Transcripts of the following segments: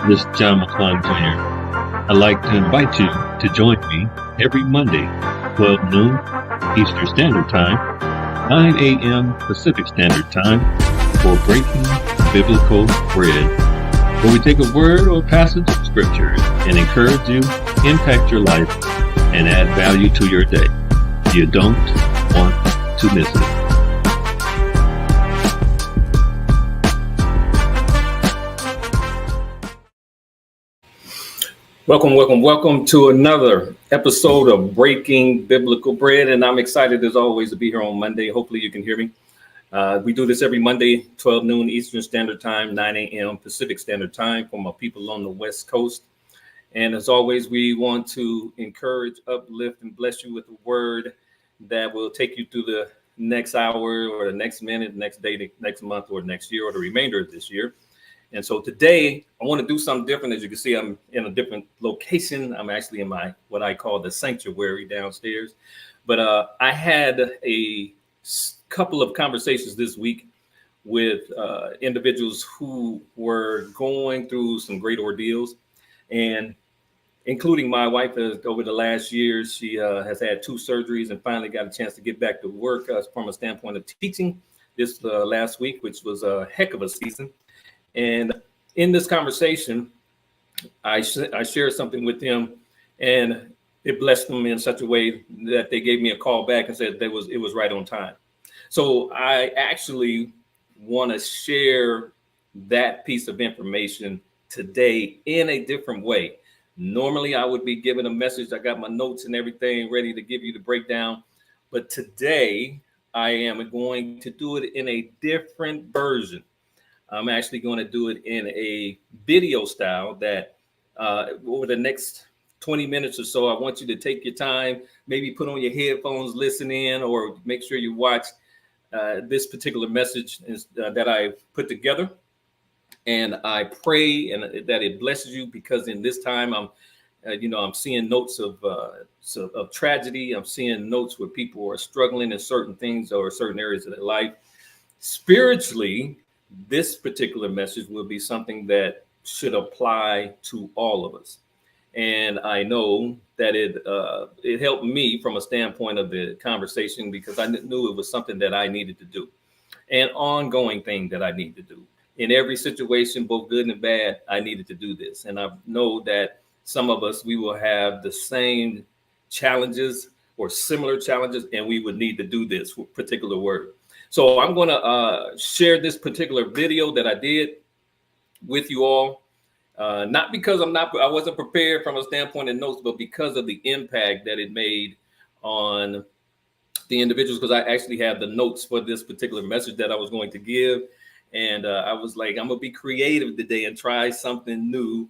This is John McClung Jr. I'd like to invite you to join me every Monday, 12 noon Eastern Standard Time, 9 a.m. Pacific Standard Time, for Breaking Biblical Bread, where we take a word or passage of Scripture and encourage you, impact your life, and add value to your day. You don't want to miss it. Welcome to another episode of Breaking Biblical Bread, and I'm excited as always to be here on Monday. Hopefully you can hear me. We do this every Monday, 12 noon Eastern Standard Time, 9 a.m. Pacific Standard Time for my people on the West Coast. And as always, we want to encourage, uplift, and bless you with a word that will take you through the next hour or the next minute, next day, the next month, or next year, or the remainder of this year. And so today I want to do something different. As you can see, I'm in a different location. I'm actually in my what I call the sanctuary downstairs. But I had a couple of conversations this week with individuals who were going through some great ordeals, and including my wife. Over the last years, she has had 2 surgeries and finally got a chance to get back to work from a standpoint of teaching this last week, which was a heck of a season. And in this conversation, I shared something with them, and it blessed them in such a way that they gave me a call back and said it was right on time. So I actually want to share that piece of information today in a different way. Normally, I would be giving a message. I got my notes and everything ready to give you the breakdown. But today, I am going to do it in a different version. I'm actually going to do it in a video style that over the next 20 minutes or so, I want you to take your time, maybe put on your headphones, listen in, or make sure you watch this particular message that I put together. And I pray that it blesses you, because in this time, I'm seeing notes of tragedy. I'm seeing notes where people are struggling in certain things or certain areas of their life. Spiritually, this particular message will be something that should apply to all of us. And I know that it helped me from a standpoint of the conversation, because I knew it was something that I needed to do, an ongoing thing that I need to do. In every situation, both good and bad, I needed to do this. And I know that some of us, we will have the same challenges or similar challenges, and we would need to do this particular word. So I'm going to share this particular video that I did with you all, not because I wasn't prepared from a standpoint of notes, but because of the impact that it made on the individuals, because I actually have the notes for this particular message that I was going to give. And I was like, I'm going to be creative today and try something new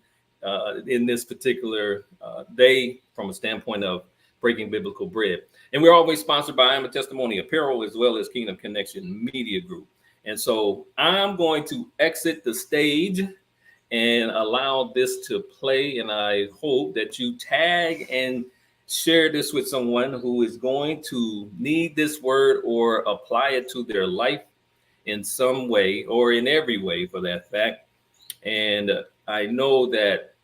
in this particular day from a standpoint of Breaking Biblical Bread. And we're always sponsored by I Am a Testimony Apparel, as well as Kingdom Connection Media Group. And so I'm going to exit the stage and allow this to play. And I hope that you tag and share this with someone who is going to need this word or apply it to their life in some way, or in every way for that fact. And I know that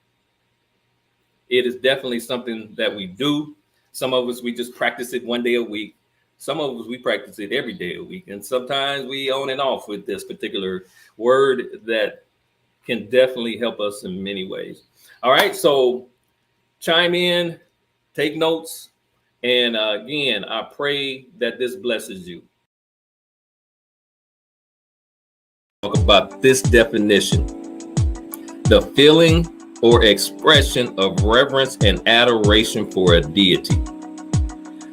it is definitely something that we do. Some of us, we just practice it one day a week. Some of us, we practice it every day a week. And sometimes we on and off with this particular word that can definitely help us in many ways. All right, so chime in, take notes. And again, I pray that this blesses you. Talk about this definition: the feeling or expression of reverence and adoration for a deity.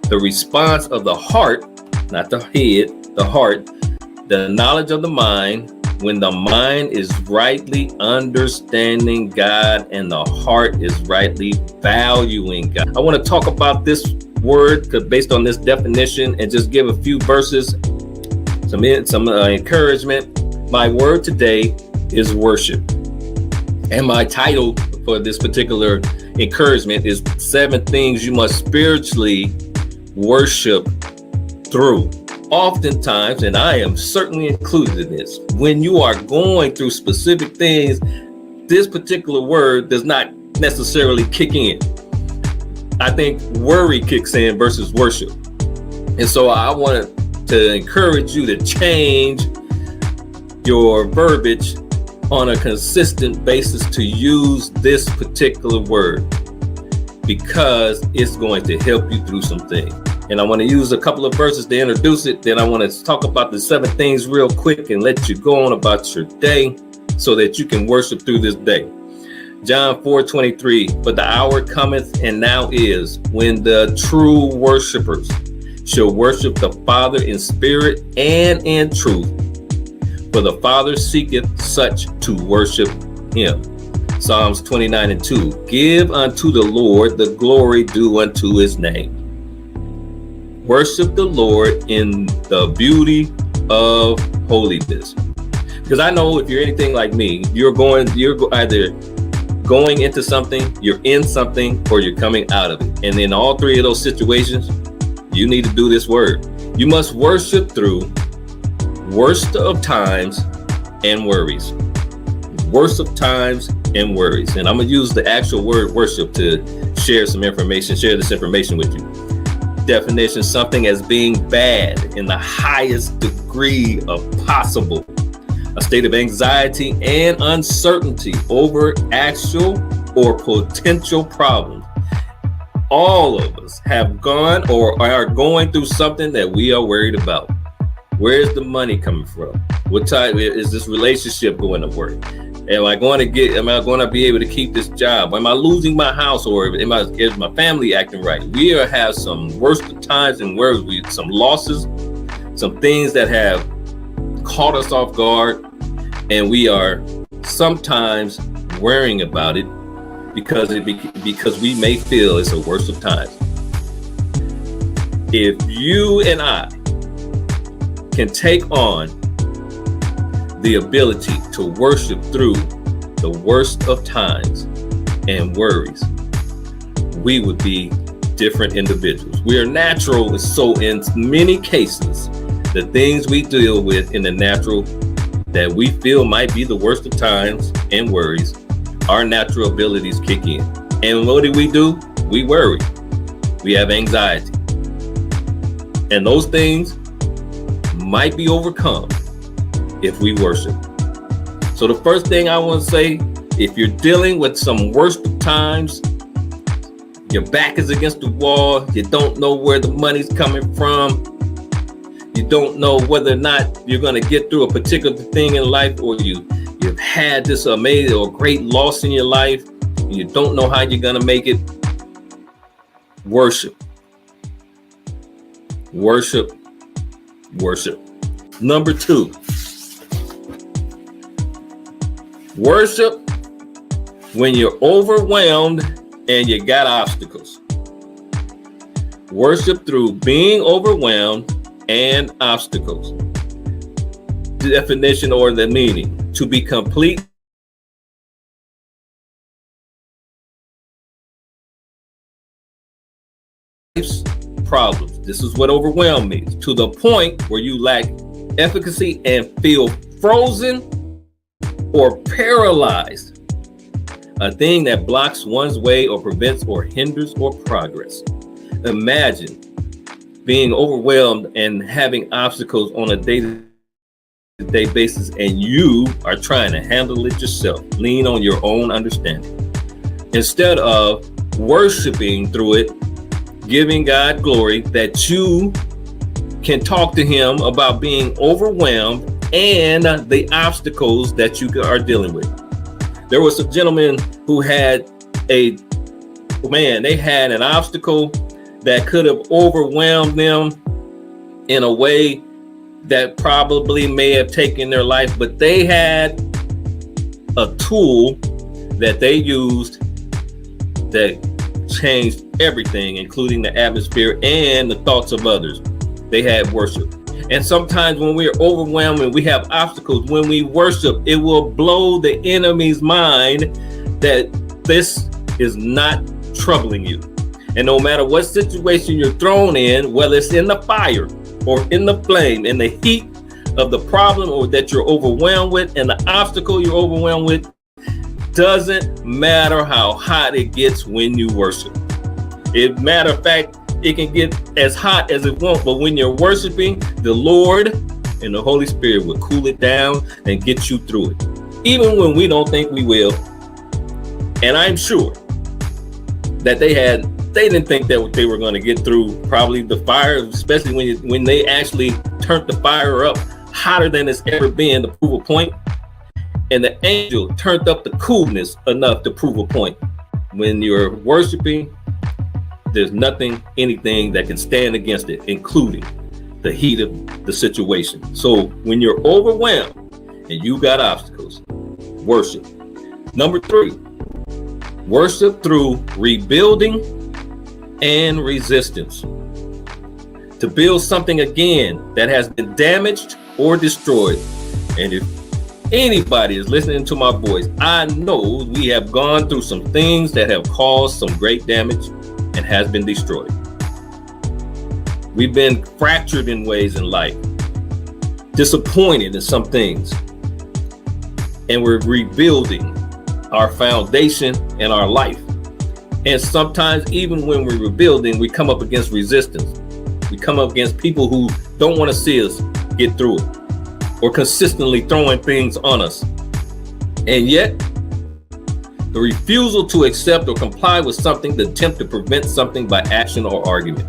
The response of the heart, not the head, the heart, the knowledge of the mind, when the mind is rightly understanding God and the heart is rightly valuing God. I want to talk about this word based on this definition and just give a few verses, some encouragement. My word today is worship. And my title for this particular encouragement is 7 things you must spiritually worship through. Oftentimes, and I am certainly included in this, when you are going through specific things, this particular word does not necessarily kick in. I think worry kicks in versus worship. And so I wanted to encourage you to change your verbiage on a consistent basis to use this particular word, because it's going to help you through some things. And I want to use a couple of verses to introduce it. Then I want to talk about the 7 things real quick and let you go on about your day so that you can worship through this day. John 4:23, but the hour cometh and now is when the true worshipers shall worship the Father in spirit and in truth. For the Father seeketh such to worship him. Psalms 29:2, give unto the Lord the glory due unto his name. Worship the Lord in the beauty of holiness. Because I know if you're anything like me, you're either going into something, you're in something, or you're coming out of it. And in all 3 of those situations, you need to do this word. You must worship through worst of times and worries. Worst of times and worries. And I'm going to use the actual word worship to share this information with you. Definition: something as being bad in the highest degree of possible. A state of anxiety and uncertainty over actual or potential problems. All of us have gone or are going through something that we are worried about. Where is the money coming from? What type is this relationship going to work? Am I going to be able to keep this job? Am I losing my house, or is my family acting right? We have some worst of times and worries, some losses, some things that have caught us off guard, and we are sometimes worrying about it because we may feel it's a worst of times. If you and I can take on the ability to worship through the worst of times and worries, we would be different individuals. We are natural, so in many cases, the things we deal with in the natural that we feel might be the worst of times and worries, our natural abilities kick in. And what do? We worry. We have anxiety. And those things might be overcome if we worship. So the first thing I want to say, if you're dealing with some worst of times, your back is against the wall, you don't know where the money's coming from, you don't know whether or not you're going to get through a particular thing in life, or you've had this amazing or great loss in your life, and you don't know how you're going to make it, worship. Worship. Worship. Number 2, worship when you're overwhelmed and you got obstacles. Worship through being overwhelmed and obstacles. The definition or the meaning: to be complete problems. This is what overwhelm means. To the point where you lack efficacy and feel frozen or paralyzed. A thing that blocks one's way or prevents or hinders or progress. Imagine being overwhelmed and having obstacles on a day-to-day basis, and you are trying to handle it yourself. Lean on your own understanding. Instead of worshiping through it, giving God glory that you can talk to him about being overwhelmed and the obstacles that you are dealing with. There was a gentleman who had they had an obstacle that could have overwhelmed them in a way that probably may have taken their life, but they had a tool that they used that changed everything, including the atmosphere and the thoughts of others. They had worship. And sometimes when we're overwhelmed and we have obstacles, when we worship, it will blow the enemy's mind that this is not troubling you. And no matter what situation you're thrown in, whether it's in the fire or in the flame, in the heat of the problem or that you're overwhelmed with, and the obstacle you're overwhelmed with, Doesn't matter how hot it gets when you worship. Matter of fact, it can get as hot as it wants, but when you're worshiping, the Lord and the Holy Spirit will cool it down and get you through it, even when we don't think we will. And I'm sure that they didn't think that they were going to get through probably the fire, especially when they actually turned the fire up hotter than it's ever been to prove a point. And the angel turned up the coolness enough to prove a point. When you're worshiping, there's anything that can stand against it, including the heat of the situation. So when you're overwhelmed and you got obstacles, worship. Number 3, worship through rebuilding and resistance. To build something again that has been damaged or destroyed. And if anybody is listening to my voice, I know we have gone through some things that have caused some great damage and has been destroyed. We've been fractured in ways in life, disappointed in some things, and we're rebuilding our foundation and our life. And sometimes even when we're rebuilding, we come up against resistance. We come up against people who don't want to see us get through it, or consistently throwing things on us. And yet, the refusal to accept or comply with something, the attempt to prevent something by action or argument.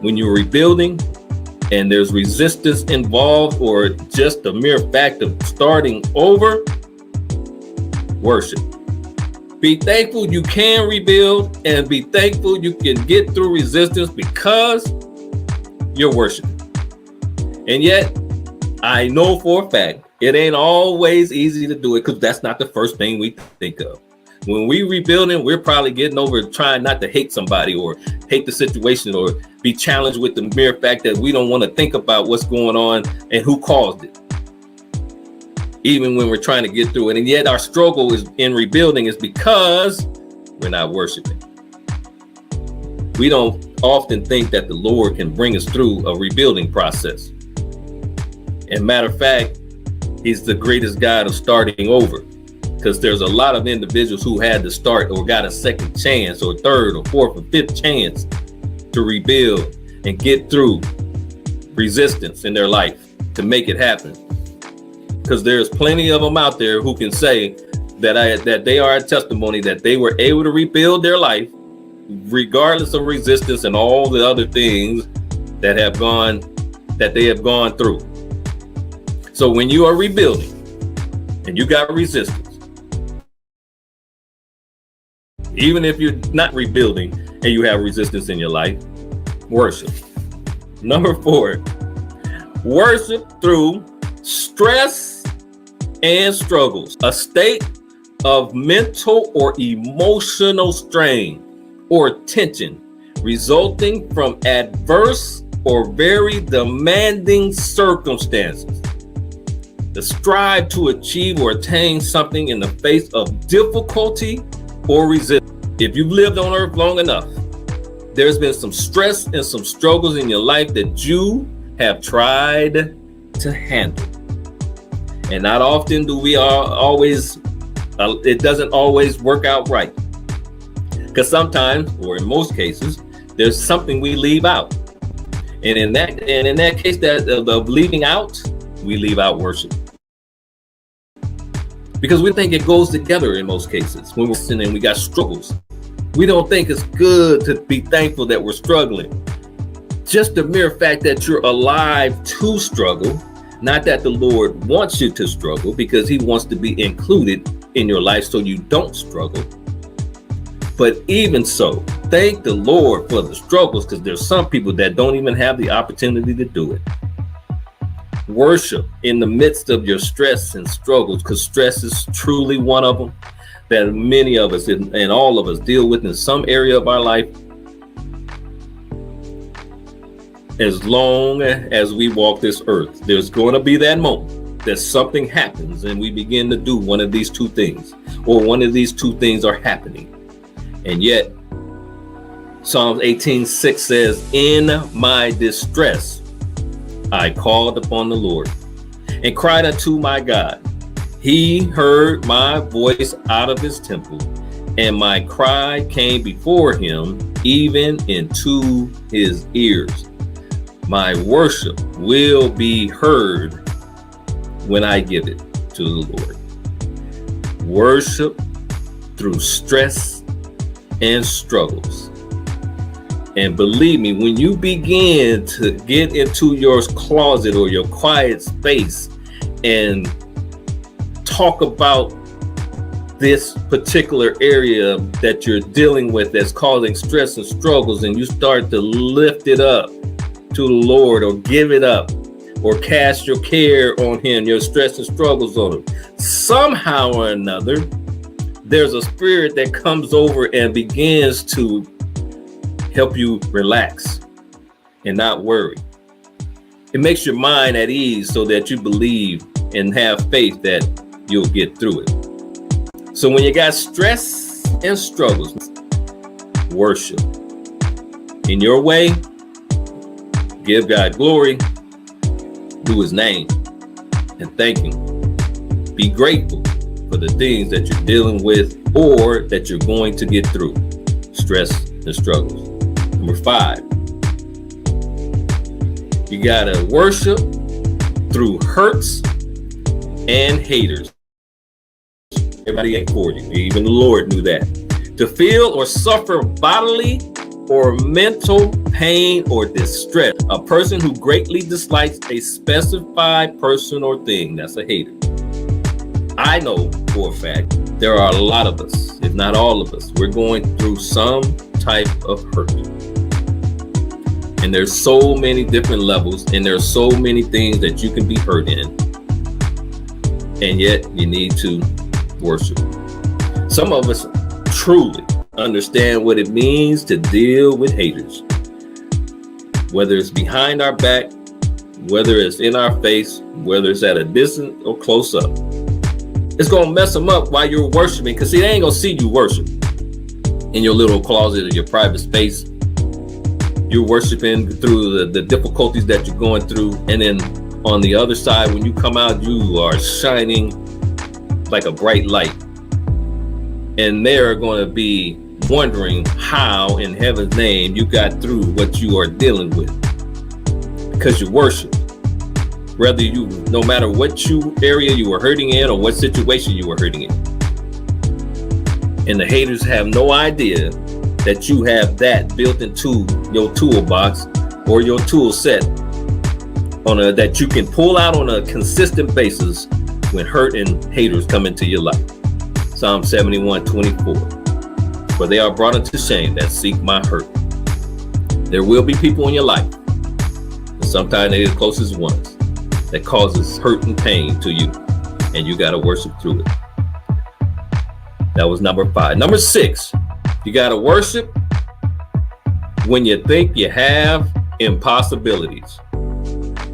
When you're rebuilding and there's resistance involved, or just the mere fact of starting over, worship. Be thankful you can rebuild, and be thankful you can get through resistance because you're worshiping. And yet, I know for a fact it ain't always easy to do it, because that's not the first thing we think of. When we rebuilding, we're probably getting over trying not to hate somebody or hate the situation or be challenged with the mere fact that we don't want to think about what's going on and who caused it, even when we're trying to get through it. And yet our struggle is in rebuilding is because we're not worshiping. We don't often think that the Lord can bring us through a rebuilding process. And matter of fact, he's the greatest God of starting over, because there's a lot of individuals who had to start or got a second chance or third or fourth or fifth chance to rebuild and get through resistance in their life to make it happen. Because there's plenty of them out there who can say that they are a testimony that they were able to rebuild their life regardless of resistance and all the other things that they have gone through. So when you are rebuilding and you got resistance, even if you're not rebuilding and you have resistance in your life, worship. Number 4, worship through stress and struggles, a state of mental or emotional strain or tension resulting from adverse or very demanding circumstances. The strive to achieve or attain something in the face of difficulty or resistance. If you've lived on earth long enough, there's been some stress and some struggles in your life that you have tried to handle. And not often do we always, it doesn't always work out right. Because sometimes, or in most cases, there's something we leave out. And in that case of leaving out, we leave out worship. Because we think it goes together in most cases. When we're listening and we got struggles, we don't think it's good to be thankful that we're struggling. Just the mere fact that you're alive to struggle, not that the Lord wants you to struggle, because he wants to be included in your life so you don't struggle. But even so, thank the Lord for the struggles, because there's some people that don't even have the opportunity to do it. Worship in the midst of your stress and struggles, because stress is truly one of them that many of us and all of us deal with in some area of our life. As long as we walk this earth, there's going to be that moment that something happens and we begin to do one of these two things, or one of these two things are happening. And yet, Psalms 18:6 says, "In my distress, I called upon the Lord and cried unto my God. He heard my voice out of his temple, and my cry came before him, even into his ears. My worship will be heard when I give it to the Lord. Worship through stress and struggles. And believe me, when you begin to get into your closet or your quiet space and talk about this particular area that you're dealing with that's causing stress and struggles, and you start to lift it up to the Lord, or give it up, or cast your care on him, your stress and struggles on him, somehow or another, there's a spirit that comes over and begins to help you relax and not worry. It makes your mind at ease so that you believe and have faith that you'll get through it. So when you got stress and struggles, worship. In your way, give God glory, do his name, and thank him. Be grateful for the things that you're dealing with or that you're going to get through. Stress and struggles. Number 5, you gotta worship through hurts and haters. Everybody ain't for you. Even the Lord knew that. To feel or suffer bodily or mental pain or distress. A person who greatly dislikes a specified person or thing, that's a hater. I know for a fact there are a lot of us, if not all of us, we're going through some type of hurt. And there's so many different levels, and there's so many things that you can be hurt in. And yet you need to worship. Some of us truly understand what it means to deal with haters. Whether it's behind our back, whether it's in our face, whether it's at a distance or close up. It's going to mess them up while you're worshiping, because see, they ain't going to see you worship in your little closet or your private space. You're worshiping through the difficulties that you're going through. And then on the other side, when you come out, you are shining like a bright light. And they're going to be wondering how in heaven's name you got through what you are dealing with, because you worship. Whether you, no matter what area you were hurting in or what situation you were hurting in. And the haters have no idea that you have that built into your toolbox or your tool set that you can pull out on a consistent basis when hurt and haters come into your life. Psalm 71:24. For they are brought into shame that seek my hurt. There will be people in your life, and sometimes they're the closest ones, that causes hurt and pain to you, and you got to worship through it. That was number 5. Number 6, you got to worship when you think you have impossibilities.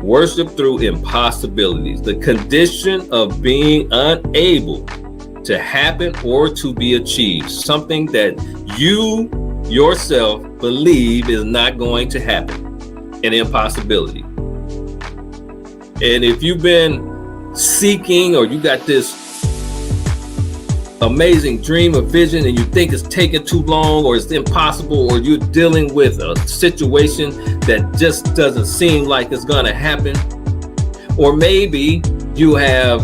Worship through impossibilities, the condition of being unable to happen or to be achieved, something that you yourself believe is not going to happen, an impossibility. And if you've been seeking, or you got this amazing dream or vision and you think it's taking too long or it's impossible, or you're dealing with a situation that just doesn't seem like it's going to happen, or maybe you have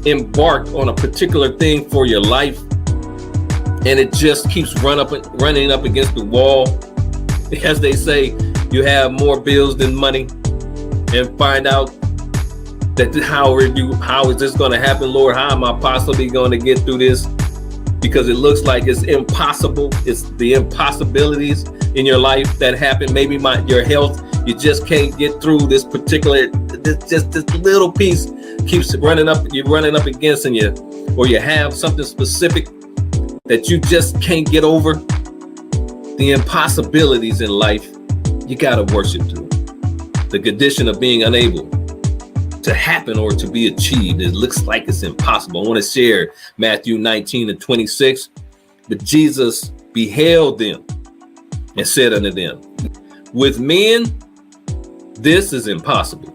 embarked on a particular thing for your life and it just keeps running up against the wall. As they say, you have more bills than money, and find out that how is this going to happen, Lord? How am I possibly going to get through this? Because it looks like it's impossible. It's the impossibilities in your life that happen. Maybe your health, you just can't get through this particular, this little piece keeps running up. You're running up against, and or you have something specific that you just can't get over. The impossibilities in life, you got to worship through. The condition of being unable to happen or to be achieved. It looks like it's impossible. I want to share Matthew 19:26. But Jesus beheld them and said unto them, with men, this is impossible,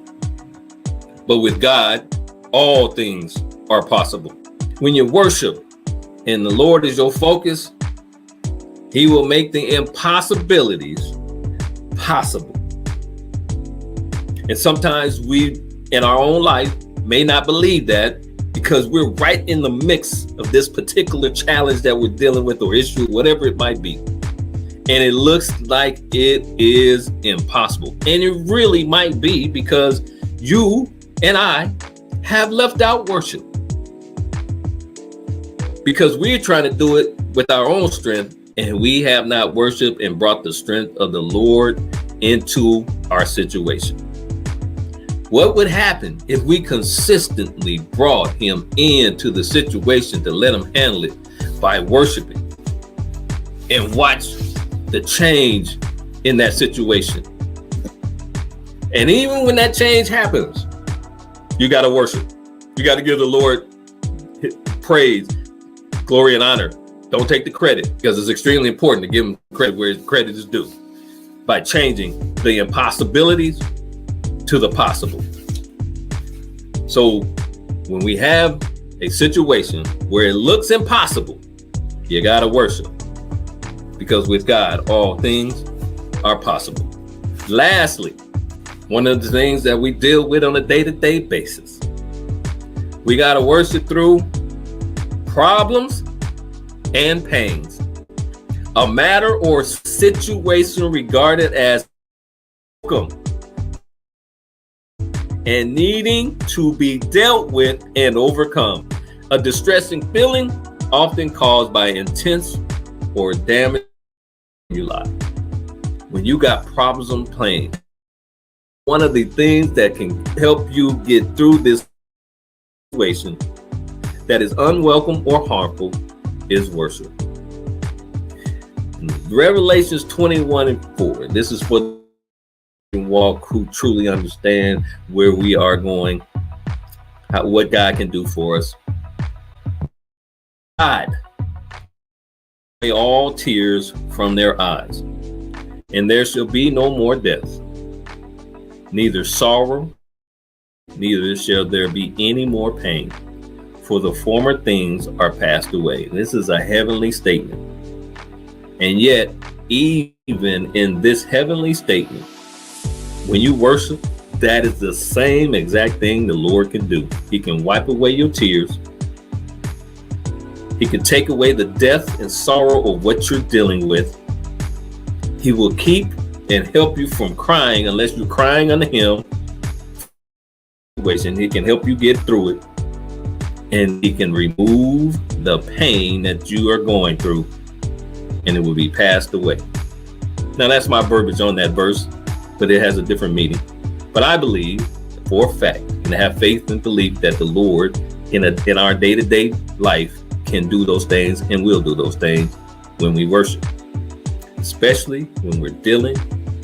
but with God, all things are possible. When you worship and the Lord is your focus, He will make the impossibilities possible. And sometimes we, in our own life, may not believe that because we're right in the mix of this particular challenge that we're dealing with, or issue, whatever it might be. And it looks like it is impossible. And it really might be because you and I have left out worship. Because we're trying to do it with our own strength, and we have not worshiped and brought the strength of the Lord into our situation. What would happen if we consistently brought Him into the situation to let Him handle it by worshiping and watch the change in that situation? And even when that change happens, you got to worship. You got to give the Lord praise, glory, and honor. Don't take the credit, because it's extremely important to give Him credit where credit is due, by changing the impossibilities to the possible. So when we have a situation where it looks impossible, you got to worship, because with God, all things are possible. Lastly, one of the things that we deal with on a day-to-day basis, we got to worship through problems and pains. A matter or situation regarded as welcome and needing to be dealt with and overcome. A distressing feeling often caused by intense or damage in your life. When you got problems on plane, one of the things that can help you get through this situation that is unwelcome or harmful is worship. Revelations 21:4. This is for walk who truly understand where we are going, what God can do for us. God, all tears from their eyes, and there shall be no more death, neither sorrow, neither shall there be any more pain, for the former things are passed away. This is a heavenly statement. And yet, even in this heavenly statement, when you worship, that is the same exact thing the Lord can do. He can wipe away your tears. He can take away the death and sorrow of what you're dealing with. He will keep and help you from crying unless you're crying unto Him. He can help you get through it. And He can remove the pain that you are going through, and it will be passed away. Now, that's my verbiage on that verse, but it has a different meaning. But I believe for a fact and have faith and belief that the Lord in our day-to-day life can do those things and will do those things when we worship, especially when we're dealing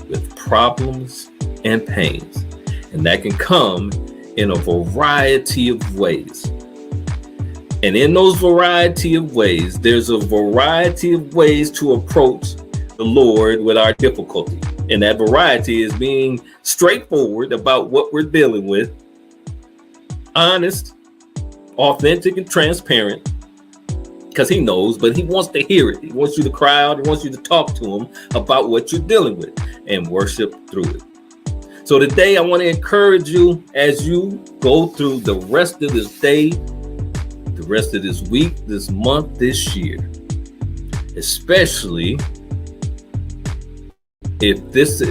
with problems and pains. And that can come in a variety of ways. And in those variety of ways, there's a variety of ways to approach the Lord with our difficulty. And that variety is being straightforward about what we're dealing with, honest, authentic, and transparent, because He knows, but He wants to hear it. He wants you to cry out. He wants you to talk to Him about what you're dealing with and worship through it. So today, I want to encourage you as you go through the rest of this day, the rest of this week, this month, this year, especially if this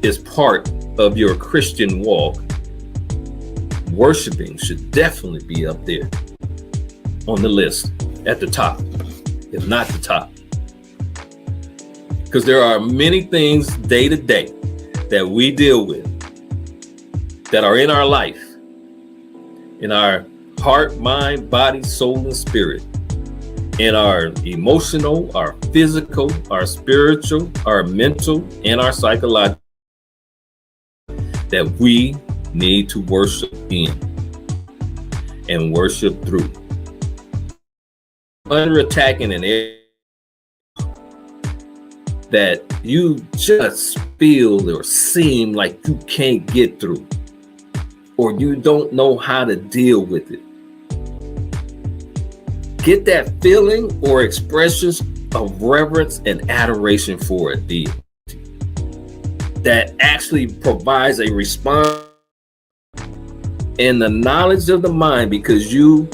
is part of your Christian walk, worshiping should definitely be up there on the list at the top, if not the top. Because there are many things day to day that we deal with that are in our life, in our heart, mind, body, soul, and spirit, in our emotional, our physical, our spiritual, our mental, and our psychological, that we need to worship in and worship through. Under attack in an area that you just feel or seem like you can't get through, or you don't know how to deal with it. get that feeling or expressions of reverence and adoration for a deity that actually provides a response in the knowledge of the mind, because you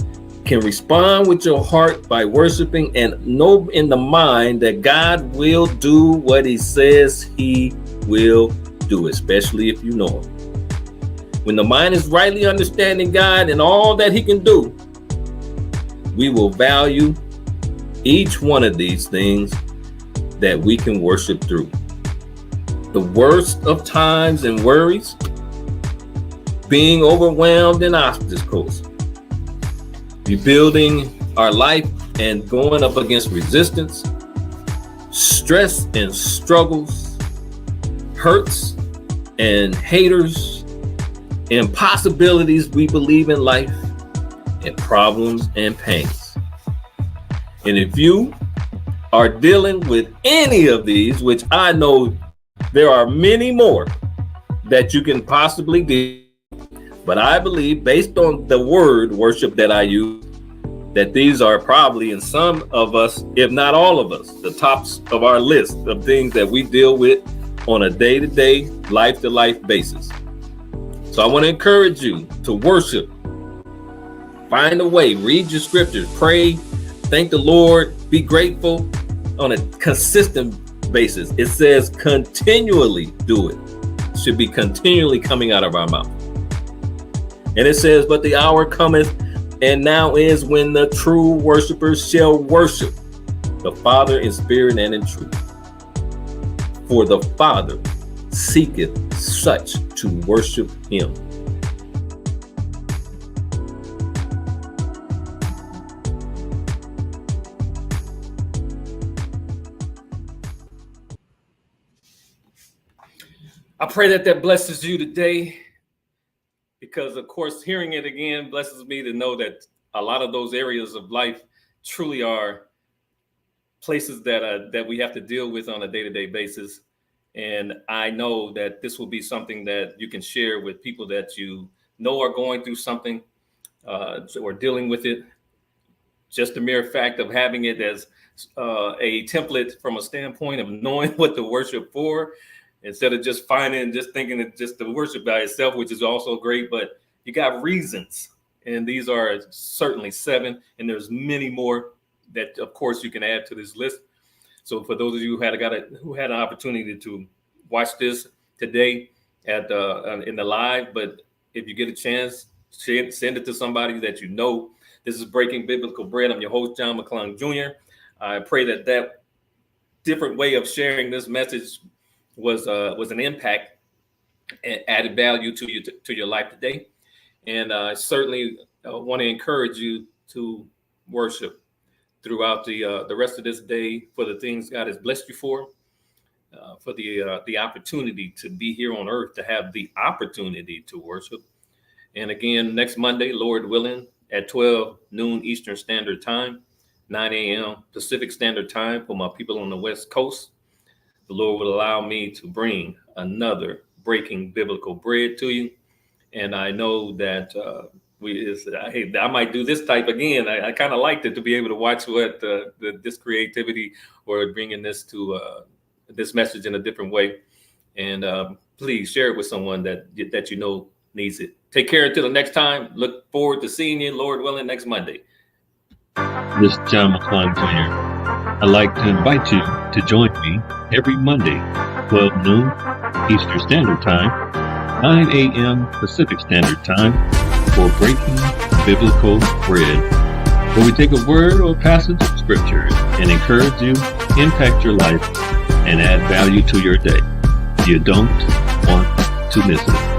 can respond with your heart by worshiping and know in the mind that God will do what he says he will do, especially if you know him. When the mind is rightly understanding God and all that he can do, we will value each one of these things that we can worship through. The worst of times and worries, being overwhelmed and obstacles, rebuilding our life and going up against resistance, stress and struggles, hurts and haters, impossibilities we believe in life, and problems and pains. And if you are dealing with any of these, which I know there are many more that you can possibly do, but I believe, based on the word worship that I use, that these are probably in some of us, if not all of us, the tops of our list of things that we deal with on a day-to-day, life-to-life basis. So I want to encourage you to worship. Find a way, read your scriptures, pray, thank the Lord, be grateful on a consistent basis. It says continually do it. It should be continually coming out of our mouth. And it says, but the hour cometh, and now is, when the true worshipers shall worship the Father in spirit and in truth. For the Father seeketh such to worship him. I pray that that blesses you today, because of course, hearing it again blesses me to know that a lot of those areas of life truly are places that we have to deal with on a day-to-day basis. And I know that this will be something that you can share with people that you know are going through something or dealing with it. Just the mere fact of having it as a template from a standpoint of knowing what to worship for, instead of just thinking it's just the worship by itself, which is also great, but you got reasons. And these are certainly 7, and there's many more that, of course, you can add to this list. So for those of you who had an opportunity to watch this today in the live, but if you get a chance, send it to somebody that you know. This is Breaking Biblical Bread. I'm your host, John McClung Jr. I pray that different way of sharing this message was an impact and added value to your life today. And I certainly want to encourage you to worship throughout the rest of this day for the things God has blessed you for the opportunity to be here on earth, to have the opportunity to worship. And again, next Monday, Lord willing, at 12 noon Eastern Standard Time, 9 a.m. Pacific Standard Time for my people on the West Coast, the Lord will allow me to bring another Breaking Biblical Bread to you. And I know that I might do this type again. I kind of liked it to be able to watch what this creativity or bringing this to this message in a different way. And please share it with someone that you know needs it. Take care until the next time. Look forward to seeing you, Lord willing, next Monday. This is John McClung Jr. I'd like to invite you to join me every Monday, 12 noon Eastern Standard Time, 9 a.m. Pacific Standard Time, for Breaking Biblical Bread, where we take a word or passage of scripture and encourage you, impact your life, and add value to your day. You don't want to miss it.